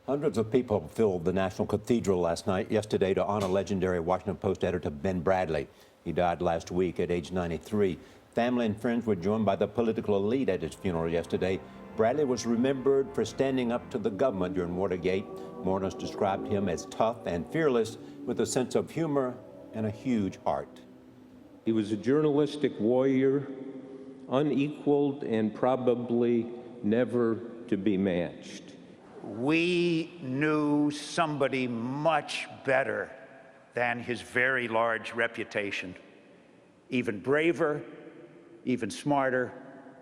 Hundreds of people filled the National Cathedral yesterday to honor legendary Washington Post editor Ben Bradlee. He died last week at age 93. Family and friends were joined by the political elite at his funeral yesterday. Bradlee was remembered for standing up to the government during Watergate. Mourners described him as tough and fearless, with a sense of humor and a huge heart. He was a journalistic warrior, unequaled and probably never to be matched. We knew somebody much better than his very large reputation. Even braver, even smarter,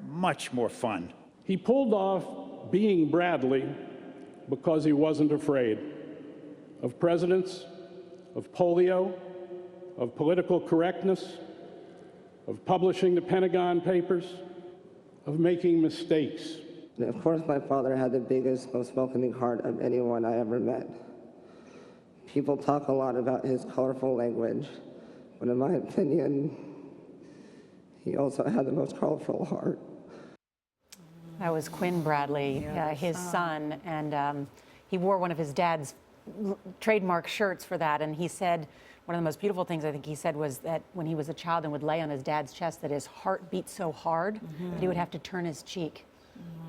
much more fun. He pulled off being Bradlee because he wasn't afraid of presidents, of polio, of political correctness, of publishing the Pentagon Papers, of making mistakes. And of course, my father had the biggest, most welcoming heart of anyone I ever met. People talk a lot about his colorful language, but in my opinion, he also had the most colorful heart. That was Quinn Bradlee, his son, and he wore one of his dad's trademark shirts for that, and he said, one of the most beautiful things I think he said was that when he was a child and would lay on his dad's chest, that his heart beat so hard that he would have to turn his cheek.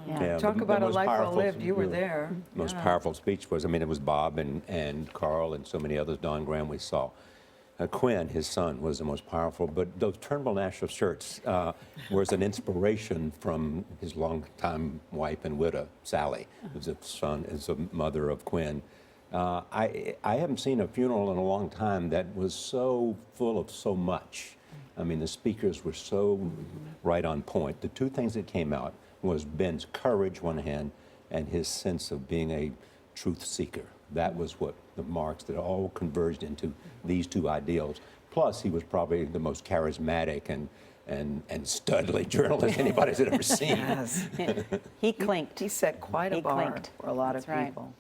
Yeah, Talk about a life well lived. You were there. Most powerful speech was, it was Bob and Carl and so many others, Don Graham we saw. Quinn, his son, was the most powerful, but those Turnbull National shirts was an inspiration from his longtime wife and widow, Sally, who's is a mother of Quinn. I haven't seen a funeral in a long time that was so full of so much. I mean, the speakers were so right on point. The two things that came out was Ben's courage, one hand, and his sense of being a truth seeker. That was what the marks that all converged into these two ideals. Plus, he was probably the most charismatic and studly journalist anybody's ever seen. Yes. He clinked. He set quite a bar for a lot of That's right. people.